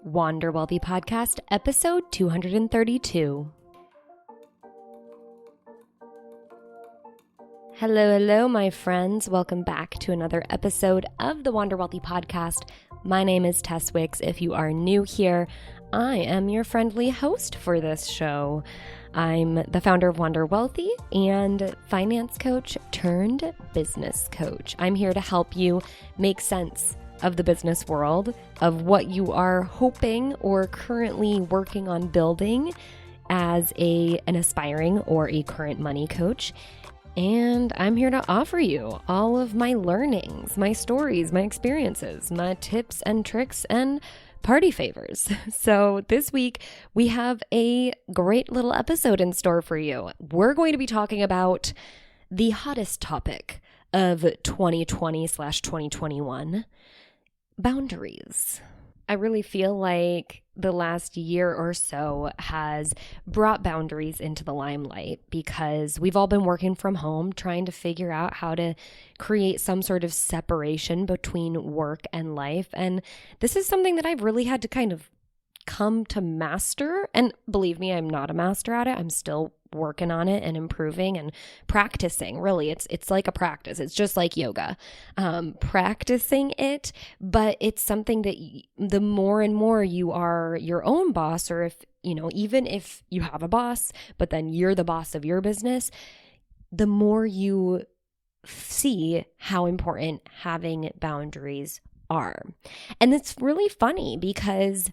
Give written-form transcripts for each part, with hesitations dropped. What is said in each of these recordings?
Wander Wealthy Podcast, episode 232. Hello, my friends. Welcome back to another episode of the Wander Wealthy Podcast. My name is Tess Wicks. If you are new here, I am your friendly host for this show. I'm the founder of Wander Wealthy and finance coach turned business coach. I'm here to help you make sense of the business world, of what you are hoping or currently working on building as an aspiring or a current money coach. And I'm here to offer you all of my learnings, my stories, my experiences, my tips and tricks and party favors. So this week we have a great little episode in store for you. We're going to be talking about the hottest topic of 2020/2021, boundaries. I really feel like the last year or so has brought boundaries into the limelight because we've all been working from home, trying to figure out how to create some sort of separation between work and life. And this is something that I've really had to kind of come to master. And believe me, I'm not a master at it. I'm still working on it and improving and practicing. Really, it's like a practice. It's just like yoga, practicing it. But it's something that the more and more you are your own boss, or even if you have a boss, but then you're the boss of your business, the more you see how important having boundaries are. And it's really funny because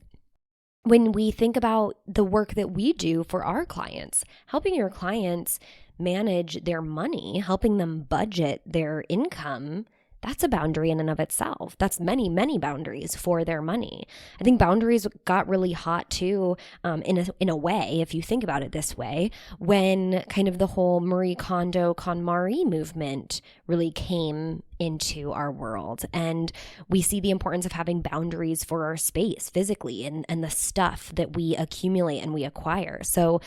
when we think about the work that we do for our clients, helping your clients manage their money, helping them budget their income, that's a boundary in and of itself. That's many, many boundaries for their money. I think boundaries got really hot too, in a way, if you think about it this way, when kind of the whole Marie Kondo, KonMari movement really came into our world. And we see the importance of having boundaries for our space physically and the stuff that we accumulate and we acquire. So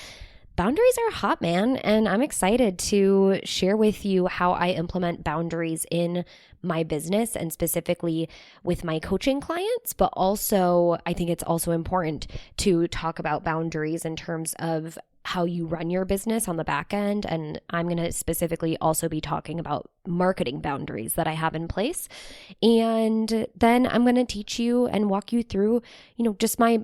boundaries are hot, man, and I'm excited to share with you how I implement boundaries in my business and specifically with my coaching clients. But also, I think it's also important to talk about boundaries in terms of how you run your business on the back end. And I'm going to specifically also be talking about marketing boundaries that I have in place. And then I'm going to teach you and walk you through, just my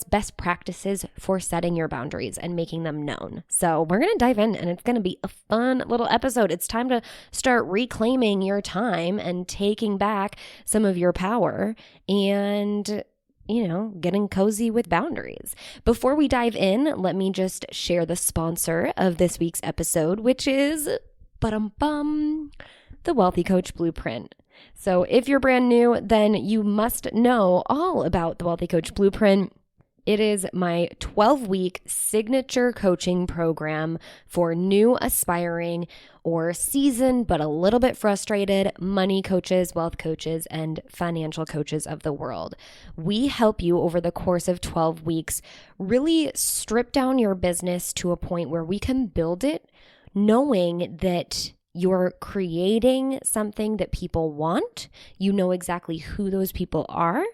best practices for setting your boundaries and making them known. So we're going to dive in and it's going to be a fun little episode. It's time to start reclaiming your time and taking back some of your power and, getting cozy with boundaries. Before we dive in, let me just share the sponsor of this week's episode, which is the Wealthy Coach Blueprint. So if you're brand new, then you must know all about the Wealthy Coach Blueprint. It is my 12-week signature coaching program for new, aspiring, or seasoned, but a little bit frustrated money coaches, wealth coaches, and financial coaches of the world. We help you over the course of 12 weeks really strip down your business to a point where we can build it knowing that you're creating something that people want. You know exactly who those people are,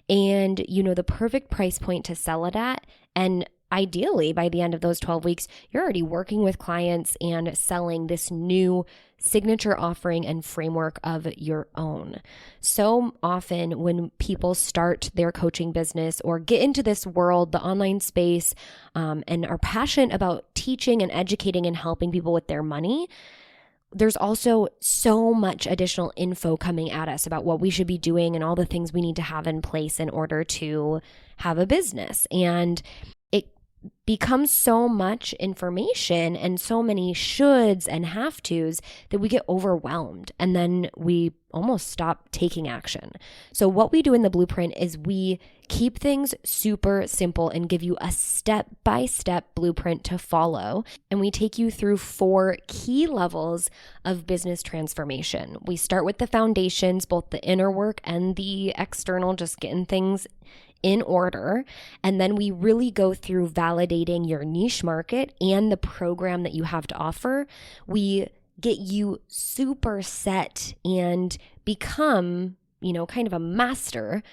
and you know the perfect price point to sell it at. And ideally, by the end of those 12 weeks, you're already working with clients and selling this new signature offering and framework of your own. So often when people start their coaching business or get into this world, the online space, and are passionate about teaching and educating and helping people with their money, there's also so much additional info coming at us about what we should be doing and all the things we need to have in place in order to have a business. And it becomes so much information and so many shoulds and have tos that we get overwhelmed and then we almost stop taking action. So what we do in the blueprint is we keep things super simple and give you a step-by-step blueprint to follow. And we take you through 4 key levels of business transformation. We start with the foundations, both the inner work and the external, just getting things in order. And then we really go through validating your niche market and the program that you have to offer. We get you super set and become, kind of a master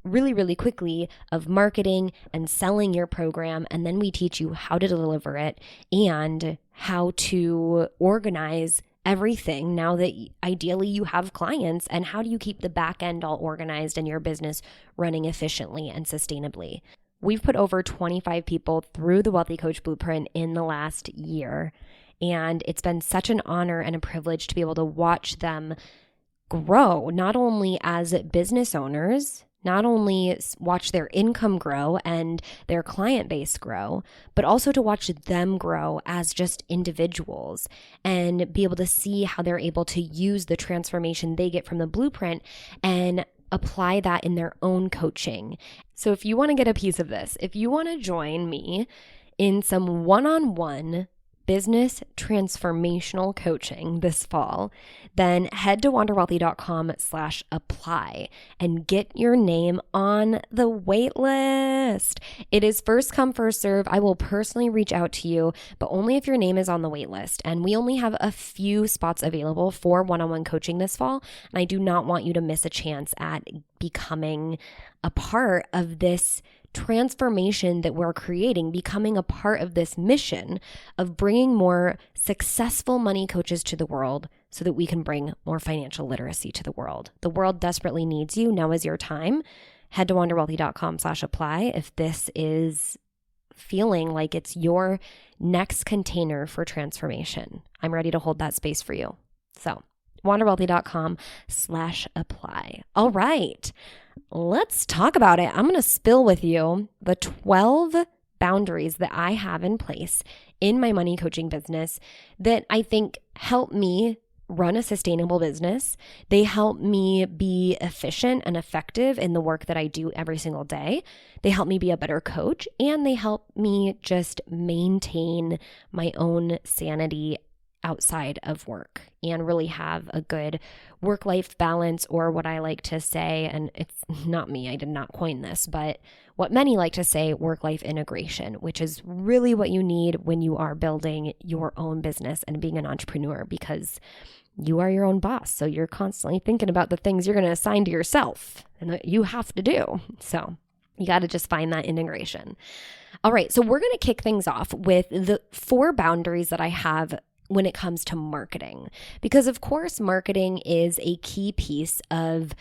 really, really quickly of marketing and selling your program. And then we teach you how to deliver it and how to organize everything now that ideally you have clients, and how do you keep the back end all organized and your business running efficiently and sustainably. We've put over 25 people through the Wealthy Coach Blueprint in the last year, and it's been such an honor and a privilege to be able to watch them grow, not only as business owners, not only watch their income grow and their client base grow, but also to watch them grow as just individuals and be able to see how they're able to use the transformation they get from the blueprint and apply that in their own coaching. So if you want to get a piece of this, if you want to join me in some one-on-one business transformational coaching this fall, then head to wanderwealthy.com/apply and get your name on the wait list. It is first come, first serve. I will personally reach out to you, but only if your name is on the wait list. And we only have a few spots available for one-on-one coaching this fall. And I do not want you to miss a chance at becoming a part of this transformation that we're creating, becoming a part of this mission of bringing more successful money coaches to the world so that we can bring more financial literacy to the world. The world desperately needs you. Now is your time. Head to wanderwealthy.com/apply if this is feeling like it's your next container for transformation. I'm ready to hold that space for you. So wanderwealthy.com/apply. All right. Let's talk about it. I'm going to spill with you the 12 boundaries that I have in place in my money coaching business that I think help me run a sustainable business. They help me be efficient and effective in the work that I do every single day. They help me be a better coach, and they help me just maintain my own sanity outside of work and really have a good work-life balance, or what I like to say, and it's not me, I did not coin this, but what many like to say, work-life integration, which is really what you need when you are building your own business and being an entrepreneur, because you are your own boss. So you're constantly thinking about the things you're going to assign to yourself and that you have to do. So you got to just find that integration. All right. So we're going to kick things off with the 4 boundaries that I have when it comes to marketing, because of course, marketing is a key piece of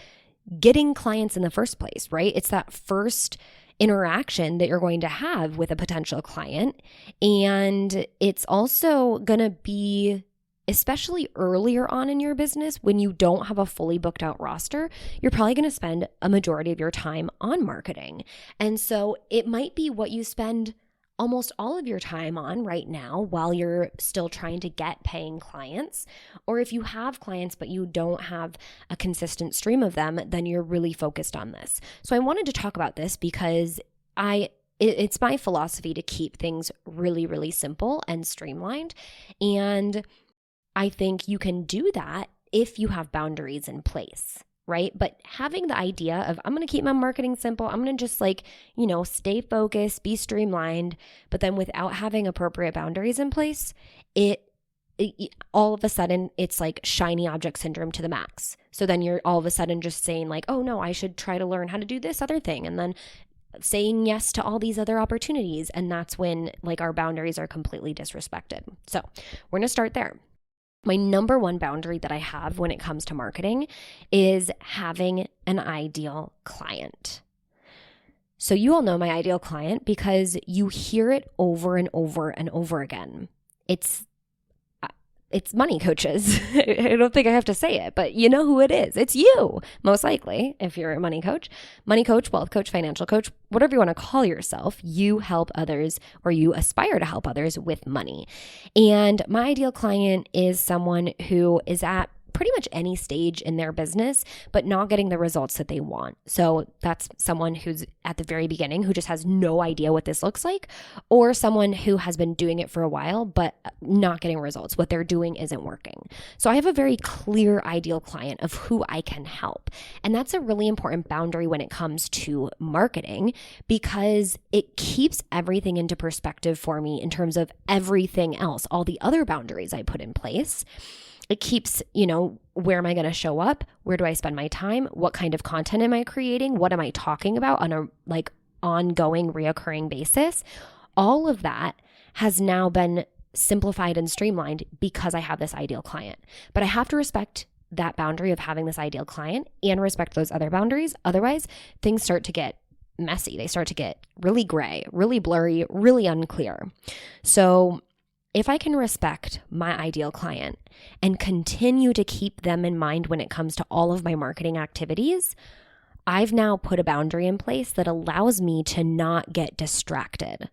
getting clients in the first place, right? It's that first interaction that you're going to have with a potential client. And it's also going to be, especially earlier on in your business, when you don't have a fully booked out roster, you're probably going to spend a majority of your time on marketing. And so it might be what you spend almost all of your time on right now while you're still trying to get paying clients. Or if you have clients but you don't have a consistent stream of them, then you're really focused on this. So I wanted to talk about this because it's my philosophy to keep things really, really simple and streamlined. And I think you can do that if you have boundaries in place, right? But having the idea of, I'm going to keep my marketing simple, I'm going to just stay focused, be streamlined, but then without having appropriate boundaries in place, it all of a sudden it's like shiny object syndrome to the max. So then you're all of a sudden just saying like, oh no, I should try to learn how to do this other thing. And then saying yes to all these other opportunities. And that's when like our boundaries are completely disrespected. So we're going to start there. My number one boundary that I have when it comes to marketing is having an ideal client. So you all know my ideal client because you hear it over and over and over again. It's money coaches. I don't think I have to say it, but you know who it is. It's you, most likely, if you're a money coach, wealth coach, financial coach, whatever you want to call yourself. You help others, or you aspire to help others with money. And my ideal client is someone who is at pretty much any stage in their business, but not getting the results that they want. So that's someone who's at the very beginning, who just has no idea what this looks like, or someone who has been doing it for a while, but not getting results. What they're doing isn't working. So I have a very clear ideal client of who I can help. And that's a really important boundary when it comes to marketing, because it keeps everything into perspective for me in terms of everything else, all the other boundaries I put in place. It keeps, where am I going to show up? Where do I spend my time? What kind of content am I creating? What am I talking about on a ongoing, reoccurring basis? All of that has now been simplified and streamlined because I have this ideal client. But I have to respect that boundary of having this ideal client and respect those other boundaries. Otherwise, things start to get messy. They start to get really gray, really blurry, really unclear. So if I can respect my ideal client and continue to keep them in mind when it comes to all of my marketing activities, I've now put a boundary in place that allows me to not get distracted.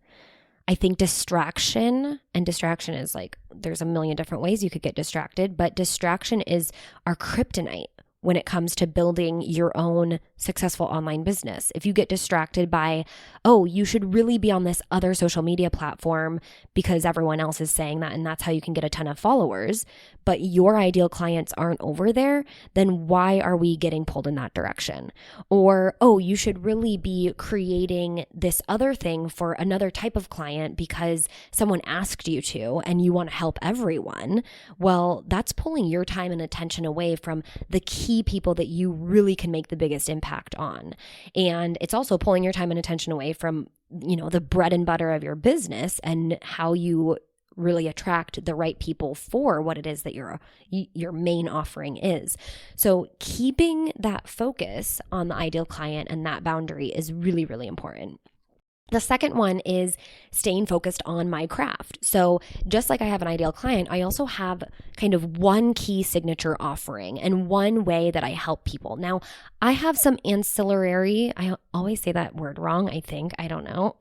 I think distraction is there's a million different ways you could get distracted, but distraction is our kryptonite when it comes to building your own successful online business. If you get distracted by, you should really be on this other social media platform because everyone else is saying that and that's how you can get a ton of followers, but your ideal clients aren't over there, then why are we getting pulled in that direction? Or, you should really be creating this other thing for another type of client because someone asked you to and you want to help everyone. Well, that's pulling your time and attention away from the key people that you really can make the biggest impact on. And it's also pulling your time and attention away from, the bread and butter of your business and how you really attract the right people for what it is that your main offering is. So keeping that focus on the ideal client and that boundary is really, really important. The second one is staying focused on my craft. So just like I have an ideal client, I also have kind of one key signature offering and one way that I help people. Now, I have some ancillary, I always say that word wrong, I don't know,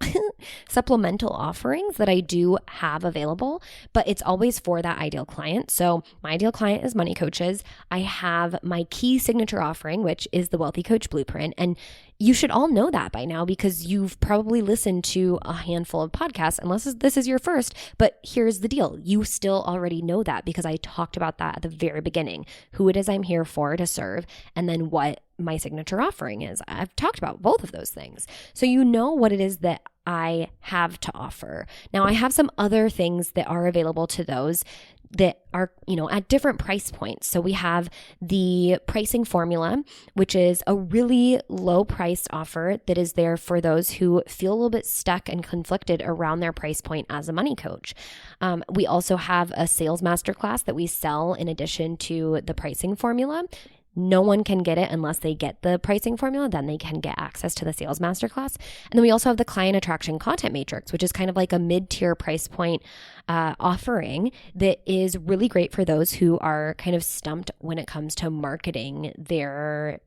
supplemental offerings that I do have available, but it's always for that ideal client. So my ideal client is money coaches. I have my key signature offering, which is the Wealthy Coach Blueprint. And you should all know that by now because you've probably listened to a handful of podcasts, unless this is your first. But here's the deal. You still already know that because I talked about that at the very beginning, who it is I'm here for to serve, and then what my signature offering is. I've talked about both of those things. So you know what it is that I have to offer. Now, I have some other things that are available to those that are, at different price points. So we have the pricing formula, which is a really low priced offer that is there for those who feel a little bit stuck and conflicted around their price point as a money coach. We also have a sales masterclass that we sell in addition to the pricing formula. No one can get it unless they get the pricing formula, then they can get access to the sales masterclass. And then we also have the client attraction content matrix, which is kind of like a mid-tier price point offering that is really great for those who are kind of stumped when it comes to marketing their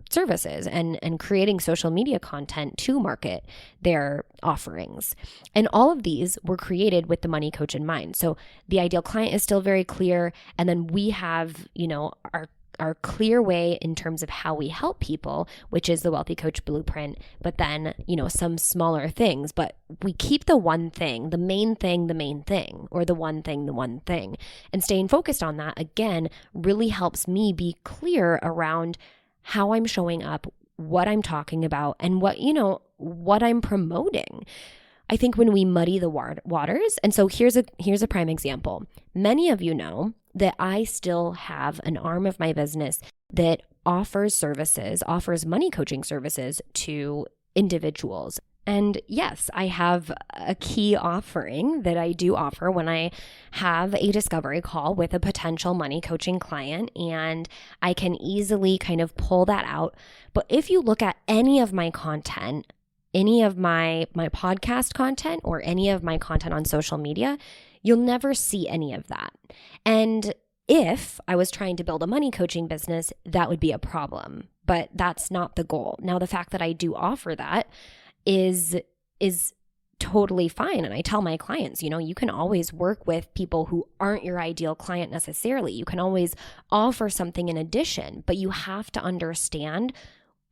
services and creating social media content to market their offerings. And all of these were created with the money coach in mind. So the ideal client is still very clear. And then we have, our clear way in terms of how we help people, which is the Wealthy Coach Blueprint, but then, some smaller things, but we keep the one thing, the main thing, or the one thing. And staying focused on that, again, really helps me be clear around how I'm showing up, what I'm talking about, and what I'm promoting. I think when we muddy the waters, and so here's a prime example. Many of you know that I still have an arm of my business that offers money coaching services to individuals. And yes, I have a key offering that I do offer when I have a discovery call with a potential money coaching client, and I can easily kind of pull that out. But if you look at any of my content, any of my podcast content or any of my content on social media, you'll never see any of that. And if I was trying to build a money coaching business, that would be a problem, but that's not the goal. Now, the fact that I do offer that is totally fine. And I tell my clients, you can always work with people who aren't your ideal client necessarily. You can always offer something in addition, but you have to understand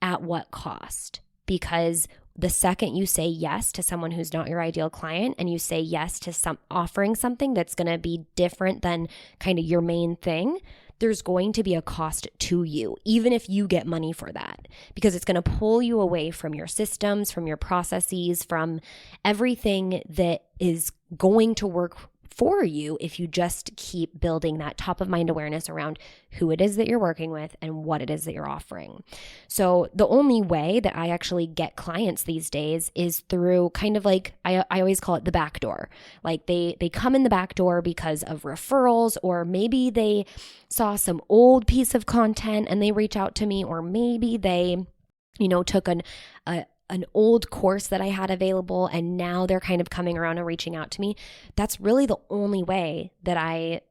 at what cost, because the second you say yes to someone who's not your ideal client and you say yes to offering something that's going to be different than kind of your main thing, there's going to be a cost to you, even if you get money for that, because it's going to pull you away from your systems, from your processes, from everything that is going to work for you if you just keep building that top of mind awareness around who it is that you're working with and what it is that you're offering. So the only way that I actually get clients these days is through kind of like, I always call it the back door. Like they come in the back door because of referrals, or maybe they saw some old piece of content and they reach out to me, or maybe they, took an old course that I had available and now they're kind of coming around and reaching out to me. That's really the only way that I,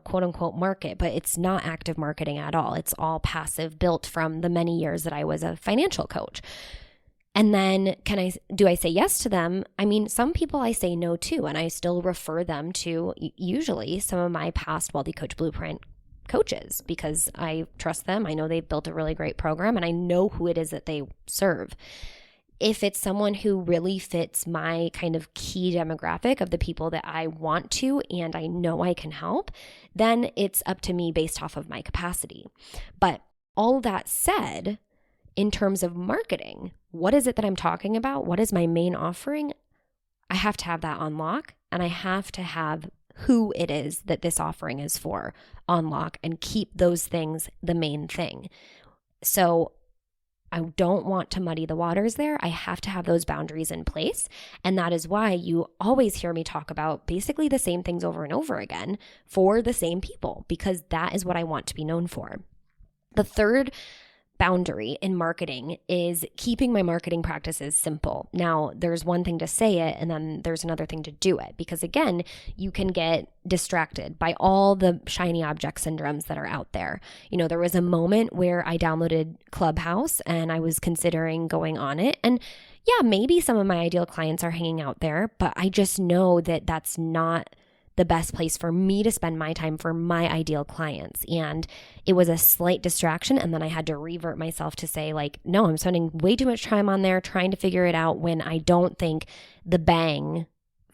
quote unquote market, but it's not active marketing at all. It's all passive, built from the many years that I was a financial coach. And then do I say yes to them? I mean, some people I say no to, and I still refer them to usually some of my past Wealthy Coach Blueprint coaches because I trust them. I know they've built a really great program and I know who it is that they serve. If it's someone who really fits my kind of key demographic of the people that I want to and I know I can help, then it's up to me based off of my capacity. But all that said, in terms of marketing, what is it that I'm talking about? What is my main offering? I have to have that on lock, and I have to have who it is that this offering is for on lock and keep those things the main thing. So I don't want to muddy the waters there. I have to have those boundaries in place. And that is why you always hear me talk about basically the same things over and over again for the same people, because that is what I want to be known for. The third boundary in marketing is keeping my marketing practices simple. Now, there's one thing to say it, and then there's another thing to do it, because again, you can get distracted by all the shiny object syndromes that are out there. There was a moment where I downloaded Clubhouse and I was considering going on it. And yeah, maybe some of my ideal clients are hanging out there, but I just know that that's not the best place for me to spend my time for my ideal clients. And it was a slight distraction. And then I had to revert myself to say, no, I'm spending way too much time on there trying to figure it out when I don't think the bang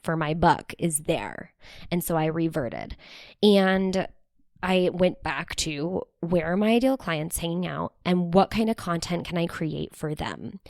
for my buck is there. And so I reverted. And I went back to where are my ideal clients hanging out and what kind of content can I create for them?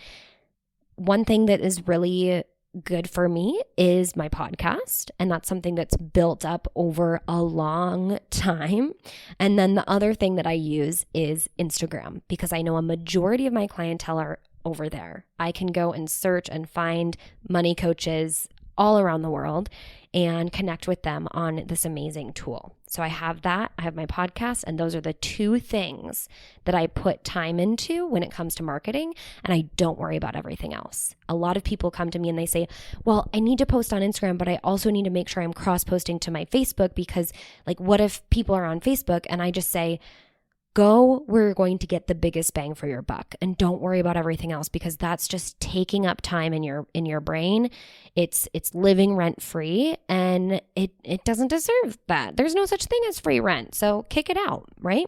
One thing that is really good for me is my podcast, and that's something that's built up over a long time. And then the other thing that I use is Instagram, because I know a majority of my clientele are over there. I can go and search and find money coaches all around the world and connect with them on this amazing tool. So I have that, I have my podcast, and those are the two things that I put time into when it comes to marketing, and I don't worry about everything else. A lot of people come to me and they say, well, I need to post on Instagram, but I also need to make sure I'm cross-posting to my Facebook because what if people are on Facebook? And I just say, go where you're going to get the biggest bang for your buck, and don't worry about everything else, because that's just taking up time in your brain. It's living rent free, and it doesn't deserve that. There's no such thing as free rent. So kick it out, right?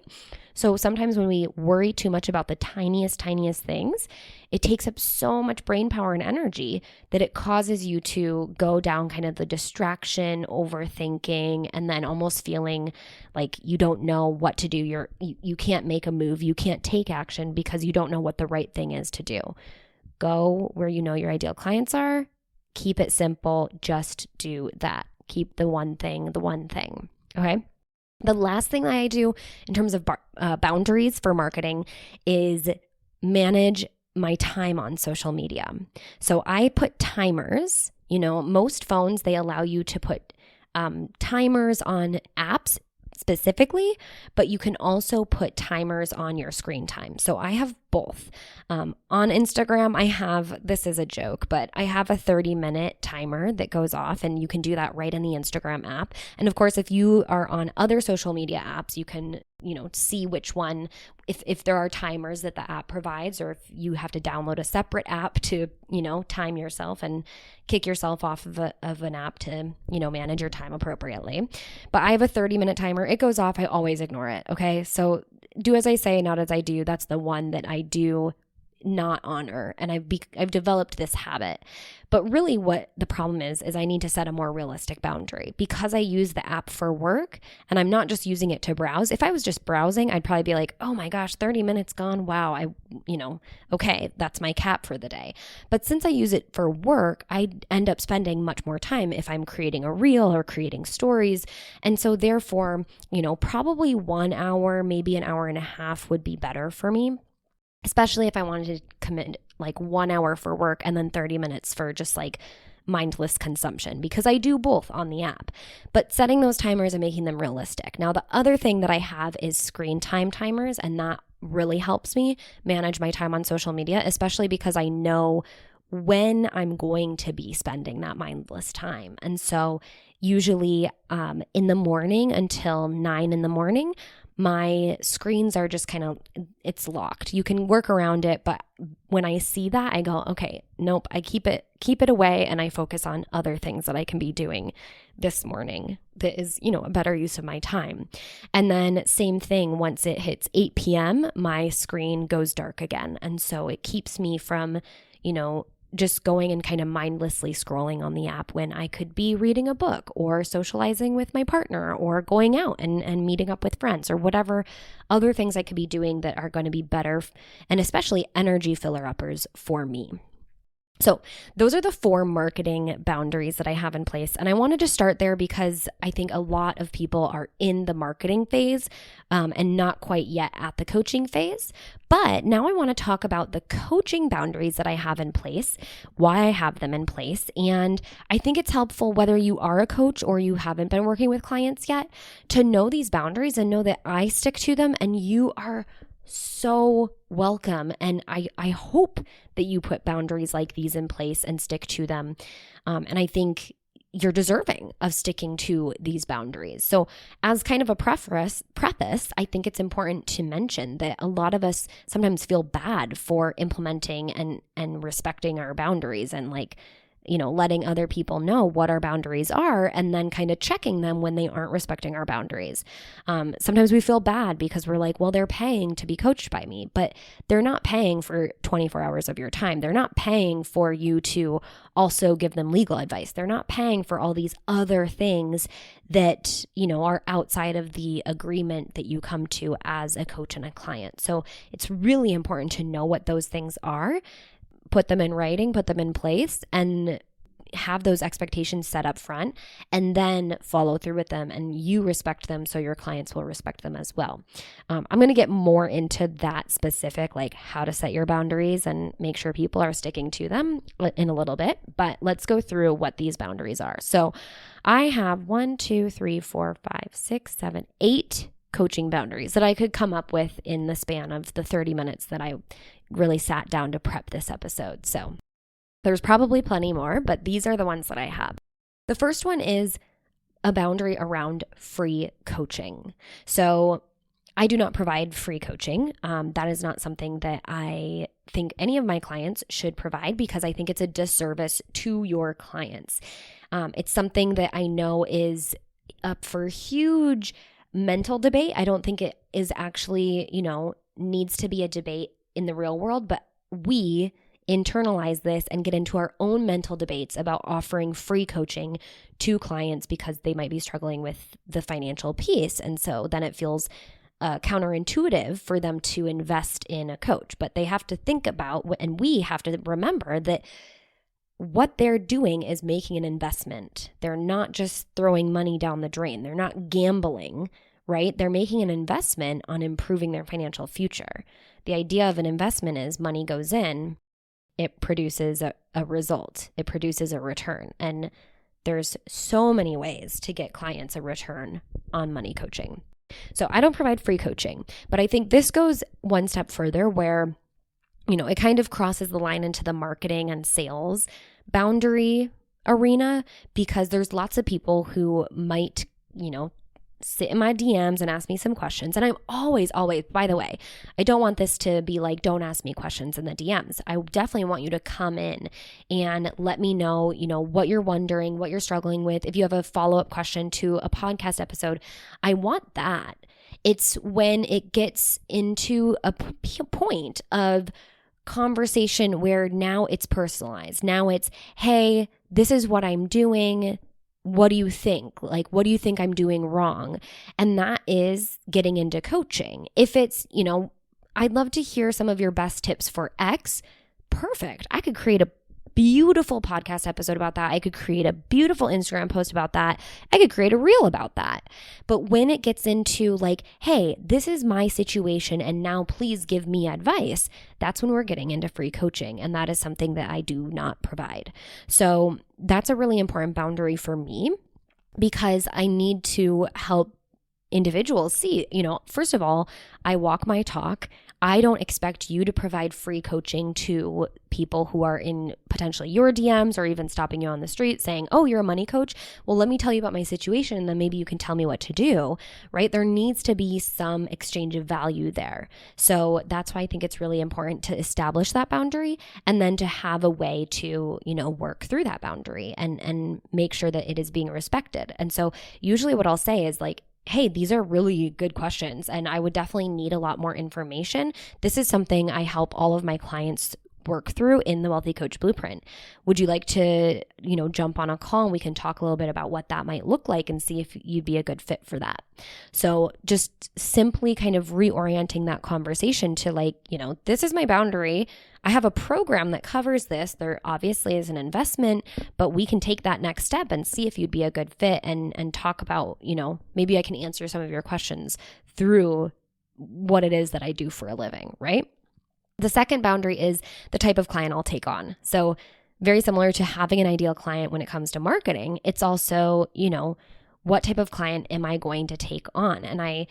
So sometimes when we worry too much about the tiniest things, it takes up so much brain power and energy that it causes you to go down kind of the distraction, overthinking, and then almost feeling like you don't know what to do. You can't make a move. You can't take action because you don't know what the right thing is to do. Go where you know your ideal clients are. Keep it simple. Just do that. Keep the one thing. Okay? The last thing that I do in terms of boundaries for marketing is manage my time on social media. So I put timers. Most phones, they allow you to put timers on apps specifically, but you can also put timers on your screen time. So I have both. On Instagram, this is a joke, but I have a 30-minute timer that goes off, and you can do that right in the Instagram app. And of course, if you are on other social media apps, you can, see which one, if there are timers that the app provides, or if you have to download a separate app to, time yourself and kick yourself off of an app to, manage your time appropriately. But I have a 30-minute timer. It goes off. I always ignore it. Okay. So do as I say, not as I do. That's the one that I do not honor. And I've developed this habit. But really what the problem is I need to set a more realistic boundary because I use the app for work and I'm not just using it to browse. If I was just browsing, I'd probably be like, oh my gosh, 30 minutes gone. Wow. Okay, that's my cap for the day. But since I use it for work, I end up spending much more time if I'm creating a reel or creating stories. And so therefore, probably 1 hour, maybe an hour and a half would be better for me. Especially if I wanted to commit like 1 hour for work and then 30 minutes for just like mindless consumption, because I do both on the app. But setting those timers and making them realistic. Now, the other thing that I have is screen time timers, and that really helps me manage my time on social media, especially because I know when I'm going to be spending that mindless time. And so usually in the morning until 9 in the morning, my screens are just it's locked. You can work around it, but when I see that, I go, okay, nope, I keep it away and I focus on other things that I can be doing this morning that is, a better use of my time. And then same thing, once it hits 8 p.m., my screen goes dark again. And so it keeps me from, just going and kind of mindlessly scrolling on the app when I could be reading a book or socializing with my partner or going out and meeting up with friends or whatever other things I could be doing that are going to be better and especially energy filler-uppers for me. So those are the 4 marketing boundaries that I have in place. And I wanted to start there because I think a lot of people are in the marketing phase and not quite yet at the coaching phase. But now I want to talk about the coaching boundaries that I have in place, why I have them in place. And I think it's helpful whether you are a coach or you haven't been working with clients yet to know these boundaries and know that I stick to them and you are so welcome. And I hope that you put boundaries like these in place and stick to them. And I think you're deserving of sticking to these boundaries. So as kind of a preface, I think it's important to mention that a lot of us sometimes feel bad for implementing and respecting our boundaries and letting other people know what our boundaries are and then kind of checking them when they aren't respecting our boundaries. Sometimes we feel bad because we're like, well, they're paying to be coached by me, but they're not paying for 24 hours of your time. They're not paying for you to also give them legal advice. They're not paying for all these other things that, are outside of the agreement that you come to as a coach and a client. So it's really important to know what those things are. Put them in writing, put them in place, and have those expectations set up front, and then follow through with them, and you respect them so your clients will respect them as well. I'm going to get more into that specific, like how to set your boundaries and make sure people are sticking to them in a little bit, but let's go through what these boundaries are. So I have 8 coaching boundaries that I could come up with in the span of the 30 minutes that I really sat down to prep this episode. So there's probably plenty more, but these are the ones that I have. The first one is a boundary around free coaching. So I do not provide free coaching. That is not something that I think any of my clients should provide because I think it's a disservice to your clients. It's something that I know is up for huge mental debate. I don't think it is actually, needs to be a debate in the real world, but we internalize this and get into our own mental debates about offering free coaching to clients because they might be struggling with the financial piece. And so then it feels counterintuitive for them to invest in a coach, but they have to think about, and we have to remember that what they're doing is making an investment. They're not just throwing money down the drain. They're not gambling, right? They're making an investment on improving their financial future. The idea of an investment is money goes in, it produces a result. It produces a return. And there's so many ways to get clients a return on money coaching. So I don't provide free coaching, but I think this goes one step further where, it kind of crosses the line into the marketing and sales boundary arena because there's lots of people who might, sit in my DMs and ask me some questions. And I'm always, by the way, I don't want this to be like, don't ask me questions in the DMs. I definitely want you to come in and let me know, what you're wondering, what you're struggling with. If you have a follow-up question to a podcast episode, I want that. It's when it gets into a point of conversation where now it's personalized. Now it's, hey, this is what I'm doing. What do you think? Like, what do you think I'm doing wrong? And that is getting into coaching. If it's, I'd love to hear some of your best tips for X. Perfect. I could create a beautiful podcast episode about that. I could create a beautiful Instagram post about that. I could create a reel about that. But when it gets into like, hey, this is my situation and now please give me advice, that's when we're getting into free coaching. And that is something that I do not provide. So that's a really important boundary for me because I need to help individuals see, first of all, I walk my talk. I don't expect you to provide free coaching to people who are in potentially your DMs or even stopping you on the street saying, oh, you're a money coach. Well, let me tell you about my situation and then maybe you can tell me what to do, right? There needs to be some exchange of value there. So that's why I think it's really important to establish that boundary and then to have a way to, work through that boundary and make sure that it is being respected. And so usually what I'll say is like, hey, these are really good questions and I would definitely need a lot more information. This is something I help all of my clients work through in the Wealthy Coach Blueprint. Would you like to, jump on a call and we can talk a little bit about what that might look like and see if you'd be a good fit for that. So just simply kind of reorienting that conversation to like, this is my boundary. I have a program that covers this. There obviously is an investment, but we can take that next step and see if you'd be a good fit and talk about, maybe I can answer some of your questions through what it is that I do for a living, right? The second boundary is the type of client I'll take on. So very similar to having an ideal client when it comes to marketing, it's also, what type of client am I going to take on? And I,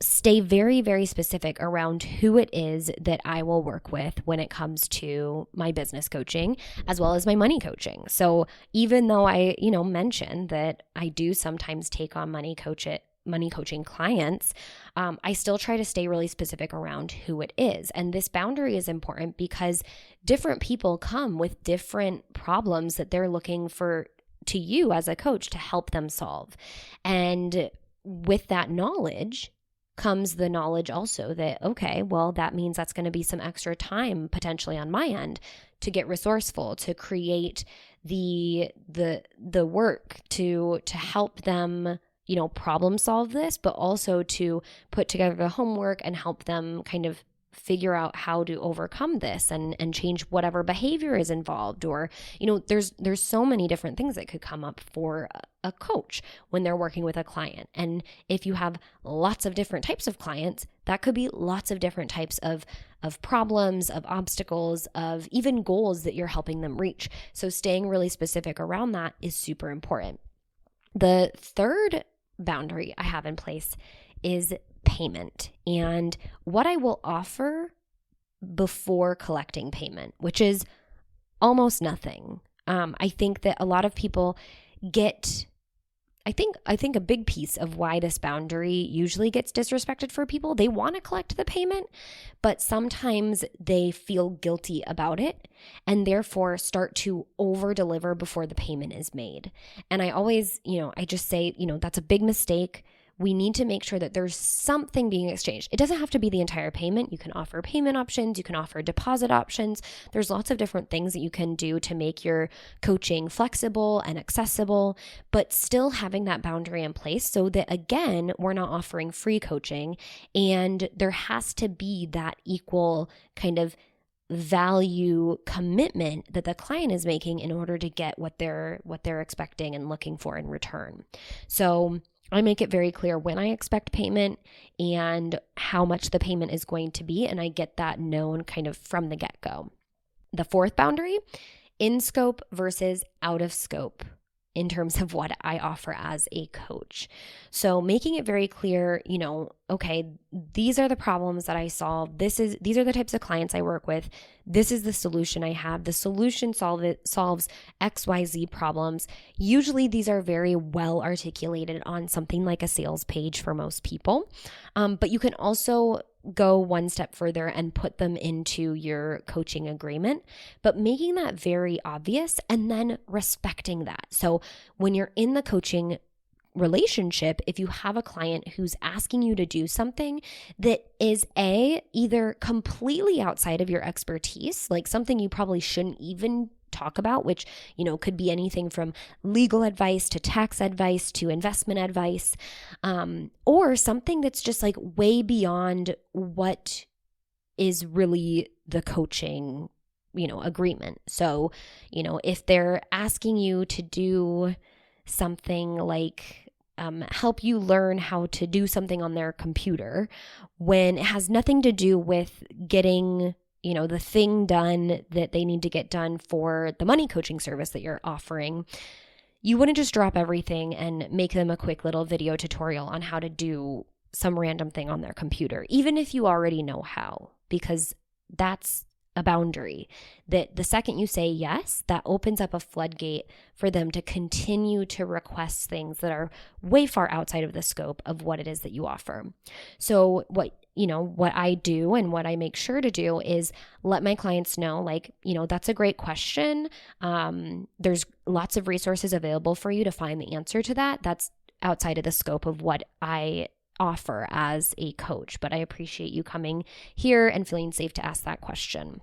stay very, very specific around who it is that I will work with when it comes to my business coaching as well as my money coaching. So even though I, mentioned that I do sometimes take on money coaching clients, I still try to stay really specific around who it is. And this boundary is important because different people come with different problems that they're looking for to you as a coach to help them solve. And with that knowledge comes the knowledge also that, okay, well, that means that's going to be some extra time potentially on my end to get resourceful, to create the work to help them problem solve this, but also to put together the homework and help them kind of figure out how to overcome this and change whatever behavior is involved. Or, there's so many different things that could come up for a coach when they're working with a client. And if you have lots of different types of clients, that could be lots of different types of problems, of obstacles, of even goals that you're helping them reach. So staying really specific around that is super important. The third boundary I have in place is payment and what I will offer before collecting payment, which is almost nothing. I think that a lot of people I think a big piece of why this boundary usually gets disrespected for people, they want to collect the payment, but sometimes they feel guilty about it and therefore start to over deliver before the payment is made. And I always, I just say, that's a big mistake. We need to make sure that there's something being exchanged. It doesn't have to be the entire payment. You can offer payment options. You can offer deposit options. There's lots of different things that you can do to make your coaching flexible and accessible, but still having that boundary in place so that, again, we're not offering free coaching and there has to be that equal kind of value commitment that the client is making in order to get what they're expecting and looking for in return. So I make it very clear when I expect payment and how much the payment is going to be, and I get that known kind of from the get-go. The fourth boundary, in scope versus out of scope in terms of what I offer as a coach. So making it very clear, okay, these are the problems that I solve. These are the types of clients I work with. This is the solution I have. The solution solves XYZ problems. Usually these are very well articulated on something like a sales page for most people. But you can also go one step further and put them into your coaching agreement, but making that very obvious and then respecting that. So when you're in the coaching relationship if you have a client who's asking you to do something that is either completely outside of your expertise, like something you probably shouldn't even talk about, which, could be anything from legal advice to tax advice to investment advice, or something that's just like way beyond what is really the coaching, agreement. So, if they're asking you to do something like help you learn how to do something on their computer when it has nothing to do with getting the thing done that they need to get done for the money coaching service that you're offering, you wouldn't just drop everything and make them a quick little video tutorial on how to do some random thing on their computer, even if you already know how, because that's a boundary that the second you say yes, that opens up a floodgate for them to continue to request things that are way far outside of the scope of what it is that you offer. So what I do and what I make sure to do is let my clients know, like, that's a great question. There's lots of resources available for you to find the answer to that. That's outside of the scope of what I offer as a coach, but I appreciate you coming here and feeling safe to ask that question.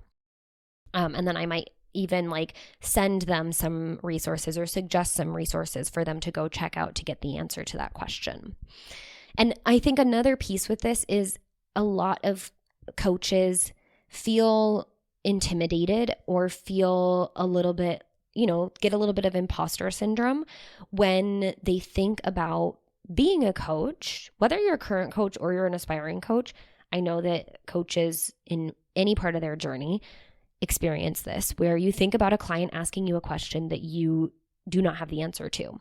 And then I might even send them some resources or suggest some resources for them to go check out to get the answer to that question. And I think another piece with this is a lot of coaches feel intimidated or feel a little bit, get a little bit of imposter syndrome when they think about being a coach, whether you're a current coach or you're an aspiring coach. I know that coaches in any part of their journey experience this, where you think about a client asking you a question that you do not have the answer to.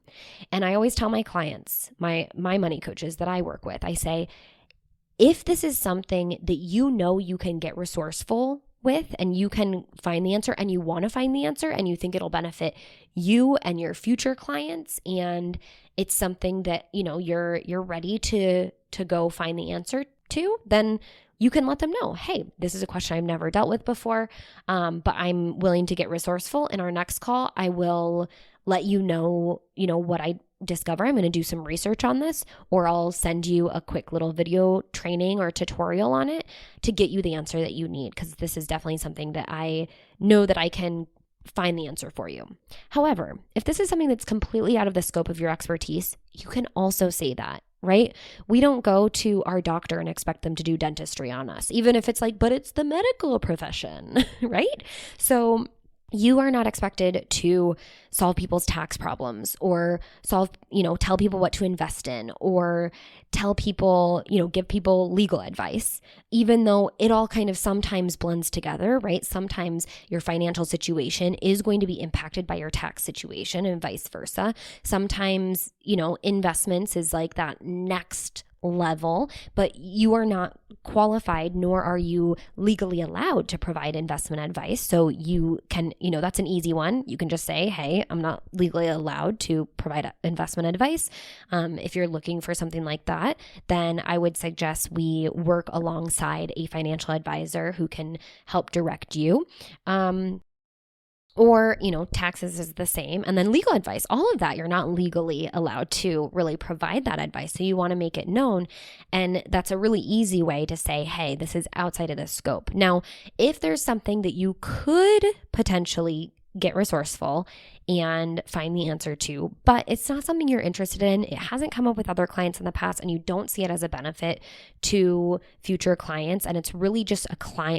And I always tell my clients, my money coaches that I work with, I say, if this is something that you can get resourceful with and you can find the answer and you want to find the answer and you think it'll benefit you and your future clients, and it's something that you're ready to go find the answer to, then you can let them know, hey, this is a question I've never dealt with before, but I'm willing to get resourceful. In our next call, I will let you know what I discover. I'm going to do some research on this, or I'll send you a quick little video training or tutorial on it to get you the answer that you need, because this is definitely something that I know that I can find the answer for you. However, if this is something that's completely out of the scope of your expertise, you can also say that, right? We don't go to our doctor and expect them to do dentistry on us, even if it's but it's the medical profession, right? So you are not expected to solve people's tax problems or tell people what to invest in or tell people, give people legal advice, even though it all kind of sometimes blends together, right? Sometimes your financial situation is going to be impacted by your tax situation and vice versa. Sometimes, investments is like that next level, but you are not qualified, nor are you legally allowed to provide investment advice. So you can, that's an easy one. You can just say, hey, I'm not legally allowed to provide investment advice. If you're looking for something like that, then I would suggest we work alongside a financial advisor who can help direct you. Or, taxes is the same. And then legal advice, all of that, you're not legally allowed to really provide that advice. So you want to make it known. And that's a really easy way to say, hey, this is outside of the scope. Now, if there's something that you could potentially get resourceful and find the answer to, but it's not something you're interested in, it hasn't come up with other clients in the past, and you don't see it as a benefit to future clients, and it's really just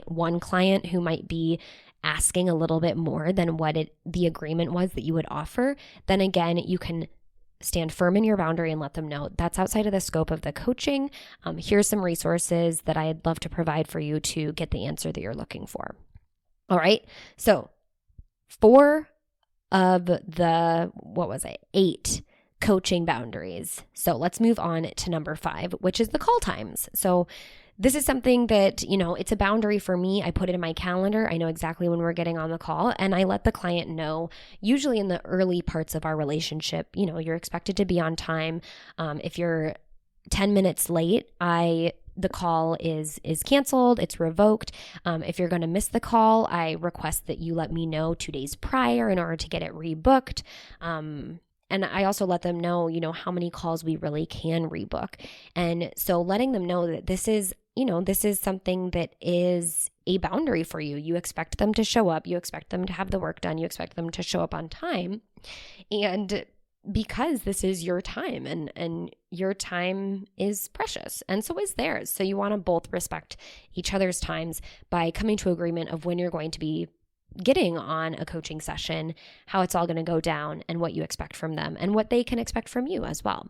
one client who might be asking a little bit more than what the agreement was that you would offer, then again, you can stand firm in your boundary and let them know that's outside of the scope of the coaching. Here's some resources that I'd love to provide for you to get the answer that you're looking for. All right. So 4 of the, 8 coaching boundaries. So let's move on to number 5, which is the call times. So this is something that, it's a boundary for me. I put it in my calendar. I know exactly when we're getting on the call, and I let the client know, usually in the early parts of our relationship, you're expected to be on time. If you're 10 minutes late, the call is canceled, it's revoked. If you're going to miss the call, I request that you let me know 2 days prior in order to get it rebooked. And I also let them know, how many calls we really can rebook. And so letting them know that this is something that is a boundary for you. You expect them to show up. You expect them to have the work done. You expect them to show up on time. And because this is your time and your time is precious and so is theirs. So you want to both respect each other's times by coming to agreement of when you're going to be getting on a coaching session, how it's all going to go down, and what you expect from them and what they can expect from you as well.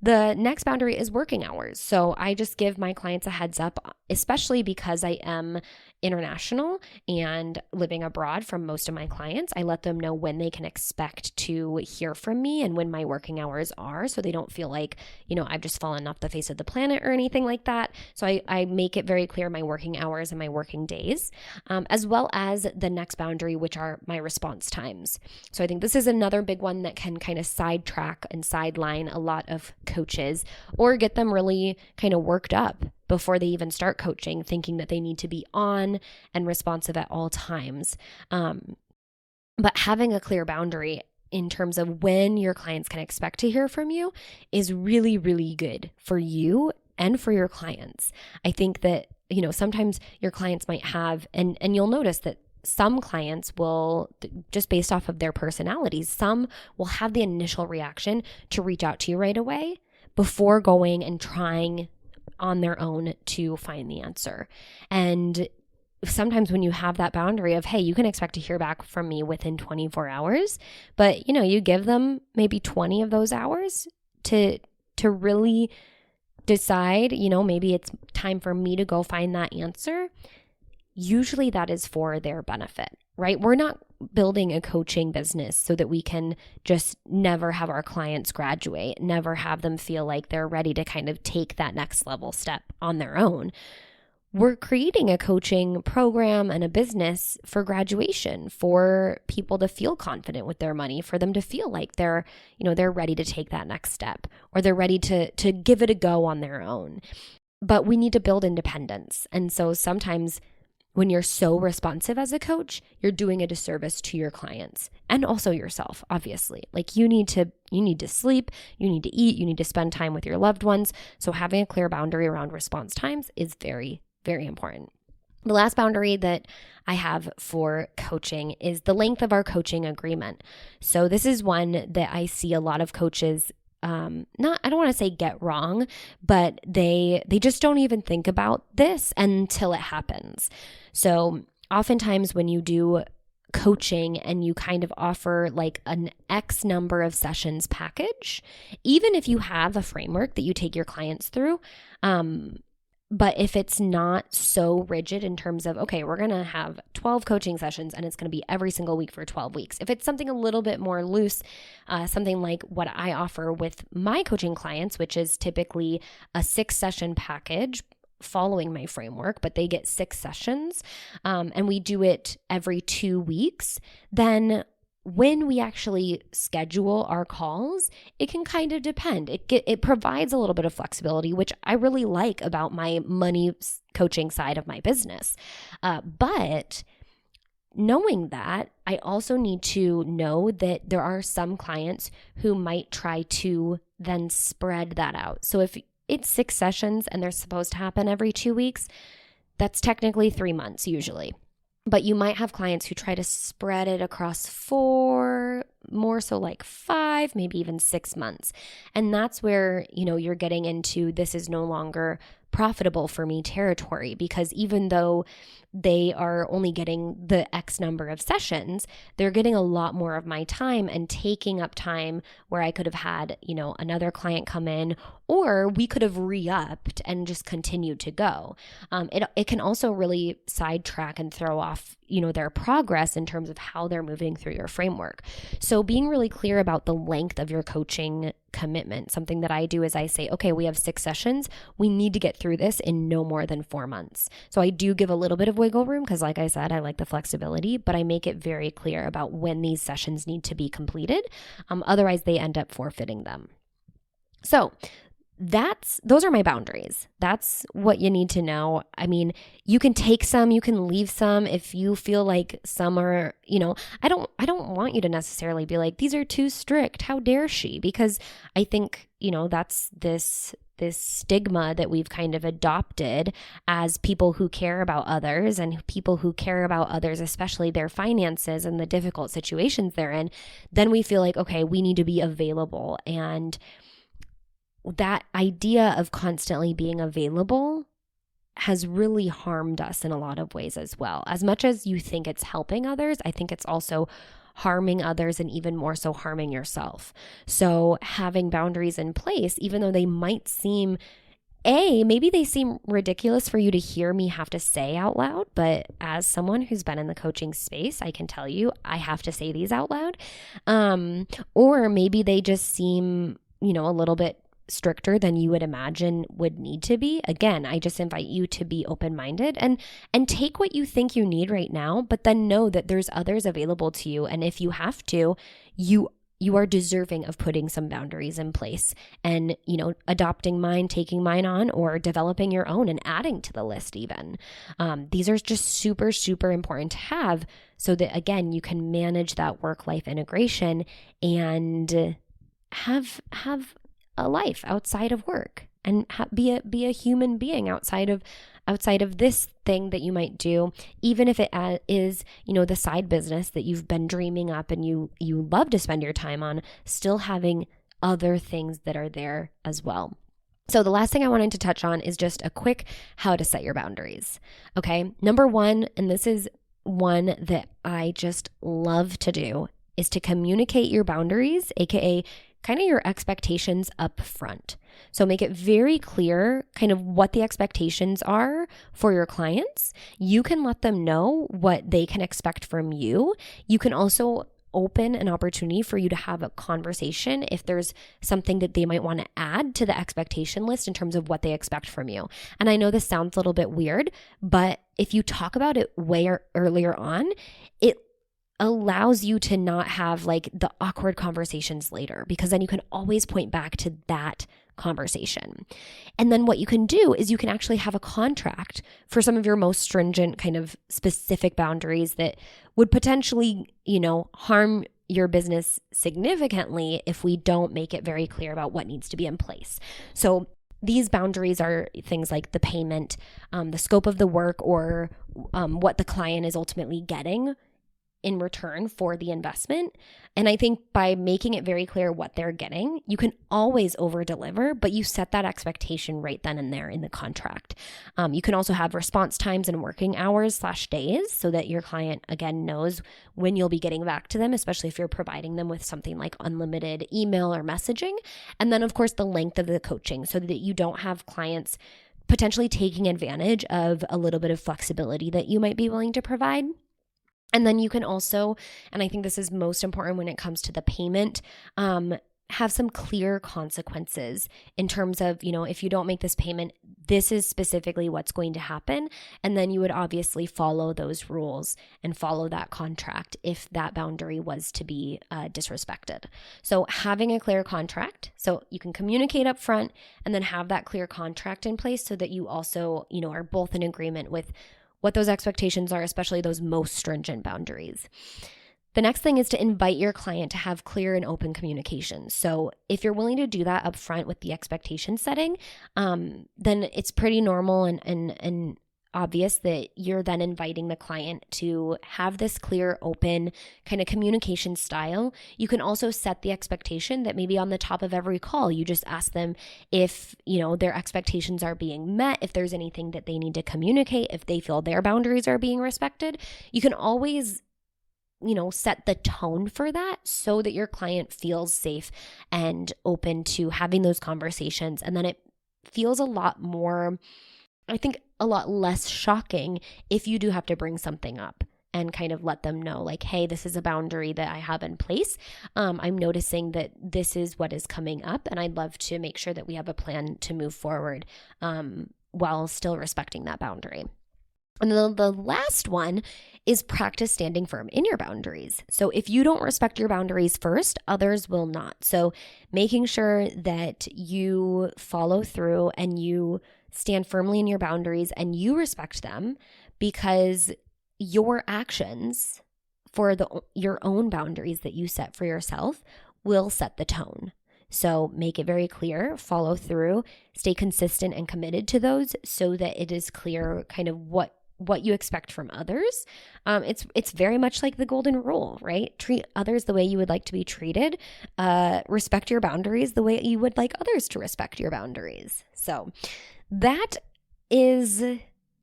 The next boundary is working hours. So I just give my clients a heads up, especially because I am international and living abroad from most of my clients. I let them know when they can expect to hear from me and when my working hours are, so they don't feel like, I've just fallen off the face of the planet or anything like that. So I make it very clear my working hours and my working days, as well as the next boundary, which are my response times. So I think this is another big one that can kind of sidetrack and sideline a lot of coaches or get them really kind of worked up before they even start coaching, thinking that they need to be on and responsive at all times. But having a clear boundary in terms of when your clients can expect to hear from you is really, really good for you and for your clients. I think that, sometimes your clients might have, and you'll notice that some clients will, just based off of their personalities, some will have the initial reaction to reach out to you right away before going and trying on their own to find the answer. And sometimes when you have that boundary of, hey, you can expect to hear back from me within 24 hours, but you give them maybe 20 of those hours to really decide, maybe it's time for me to go find that answer. Usually that is for their benefit, right? We're not building a coaching business so that we can just never have our clients graduate, never have them feel like they're ready to kind of take that next level step on their own. We're creating a coaching program and a business for graduation, for people to feel confident with their money, for them to feel like they're ready to take that next step, or they're ready to give it a go on their own. But we need to build independence. And so sometimes when you're so responsive as a coach, you're doing a disservice to your clients and also yourself, obviously. Like you need to sleep, you need to eat, you need to spend time with your loved ones. So having a clear boundary around response times is very, very important. The last boundary that I have for coaching is the length of our coaching agreement. So this is one that I see a lot of coaches I don't want to say get wrong, but they just don't even think about this until it happens. So oftentimes when you do coaching and you kind of offer like an X number of sessions package, even if you have a framework that you take your clients through, but if it's not so rigid in terms of, okay, we're going to have 12 coaching sessions and it's going to be every single week for 12 weeks. If it's something a little bit more loose, something like what I offer with my coaching clients, which is typically a 6-session package following my framework, but they get 6 sessions, and we do it every 2 weeks, then when we actually schedule our calls, it can kind of depend. It provides a little bit of flexibility, which I really like about my money coaching side of my business. But knowing that, I also need to know that there are some clients who might try to then spread that out. So if it's 6 sessions and they're supposed to happen every 2 weeks, that's technically 3 months usually. But you might have clients who try to spread it across 4, more so like 5, maybe even 6 months. And that's where, you're getting into this is no longer profitable for me territory, because even though they are only getting the X number of sessions, they're getting a lot more of my time and taking up time where I could have had, another client come in, or we could have re-upped and just continued to go. It can also really sidetrack and throw off, their progress in terms of how they're moving through your framework. So being really clear about the length of your coaching commitment. Something that I do is I say, okay, we have 6 sessions. We need to get through this in no more than 4 months. So I do give a little bit of wiggle room because, like I said, I like the flexibility, but I make it very clear about when these sessions need to be completed. Otherwise, they end up forfeiting them. So those are my boundaries. That's what you need to know. I mean, you can take some, you can leave some if you feel like some are, I don't want you to necessarily be like, these are too strict. How dare she? Because I think, that's this stigma that we've kind of adopted as people who care about others, and people who care about others, especially their finances and the difficult situations they're in. Then we feel like, okay, we need to be available. And that idea of constantly being available has really harmed us in a lot of ways as well. As much as you think it's helping others, I think it's also harming others, and even more so harming yourself. So having boundaries in place, even though they might seem, maybe they seem ridiculous for you to hear me have to say out loud, but as someone who's been in the coaching space, I can tell you I have to say these out loud. Or maybe they just seem, a little bit stricter than you would imagine would need to be. Again, I just invite you to be open-minded and take what you think you need right now, but then know that there's others available to you. And if you have to, you are deserving of putting some boundaries in place and, adopting mine, taking mine on, or developing your own and adding to the list even. These are just super, super important to have so that, again, you can manage that work-life integration and have a life outside of work, and be a human being outside of this thing that you might do, even if it is, the side business that you've been dreaming up and you love to spend your time on, still having other things that are there as well. So the last thing I wanted to touch on is just a quick how to set your boundaries. Okay. Number one, and this is one that I just love to do, is to communicate your boundaries, aka kind of your expectations up front. So make it very clear kind of what the expectations are for your clients. You can let them know what they can expect from you. You can also open an opportunity for you to have a conversation if there's something that they might want to add to the expectation list in terms of what they expect from you. And I know this sounds a little bit weird, but if you talk about it way earlier on, it allows you to not have like the awkward conversations later, because then you can always point back to that conversation. And then what you can do is you can actually have a contract for some of your most stringent kind of specific boundaries that would potentially, harm your business significantly if we don't make it very clear about what needs to be in place. So these boundaries are things like the payment, the scope of the work, or what the client is ultimately getting in return for the investment. And I think by making it very clear what they're getting, you can always over deliver, but you set that expectation right then and there in the contract. You can also have response times and working hours / days so that your client, again, knows when you'll be getting back to them, especially if you're providing them with something like unlimited email or messaging. And then, of course, the length of the coaching so that you don't have clients potentially taking advantage of a little bit of flexibility that you might be willing to provide. And then you can also, and I think this is most important when it comes to the payment, have some clear consequences in terms of, if you don't make this payment, this is specifically what's going to happen. And then you would obviously follow those rules and follow that contract if that boundary was to be disrespected. So having a clear contract, so you can communicate up front and then have that clear contract in place so that you also, are both in agreement with what those expectations are, especially those most stringent boundaries. The next thing is to invite your client to have clear and open communication. So if you're willing to do that up front with the expectation setting, then it's pretty normal and obvious that you're then inviting the client to have this clear, open kind of communication style. You can also set the expectation that maybe on the top of every call, you just ask them if, their expectations are being met, if there's anything that they need to communicate, if they feel their boundaries are being respected. You can always set the tone for that so that your client feels safe and open to having those conversations. And then it feels a lot more, I think, a lot less shocking if you do have to bring something up and kind of let them know like, hey, this is a boundary that I have in place. I'm noticing that this is what is coming up, and I'd love to make sure that we have a plan to move forward while still respecting that boundary. And then the last one is practice standing firm in your boundaries. So if you don't respect your boundaries first, others will not. So making sure that you follow through and you stand firmly in your boundaries and you respect them, because your actions for your own boundaries that you set for yourself will set the tone. So make it very clear, follow through, stay consistent and committed to those so that it is clear kind of what you expect from others. It's very much like the golden rule, right? Treat others the way you would like to be treated. Respect your boundaries the way you would like others to respect your boundaries. So that is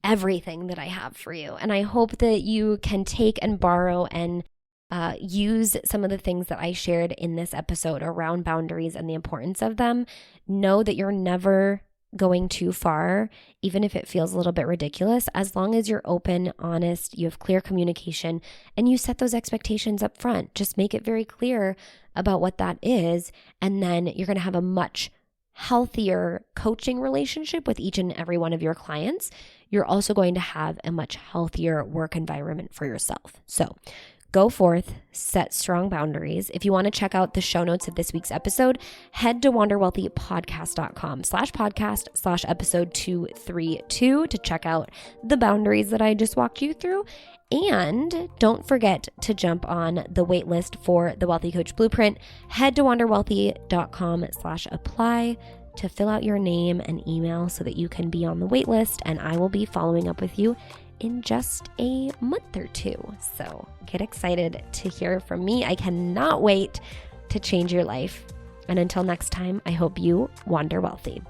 everything that I have for you. And I hope that you can take and borrow and use some of the things that I shared in this episode around boundaries and the importance of them. Know that you're never going too far, even if it feels a little bit ridiculous, as long as you're open, honest, you have clear communication, and you set those expectations up front. Just make it very clear about what that is, and then you're going to have a much healthier coaching relationship with each and every one of your clients. You're also going to have a much healthier work environment for yourself. So go forth, set strong boundaries. If you want to check out the show notes of this week's episode, head to wanderwealthypodcast.com/podcast/episode 232 to check out the boundaries that I just walked you through. And don't forget to jump on the waitlist for the Wealthy Coach Blueprint. Head to wanderwealthy.com/apply to fill out your name and email so that you can be on the waitlist, and I will be following up with you in just a month or two. So get excited to hear from me. I cannot wait to change your life. And until next time, I hope you wander wealthy.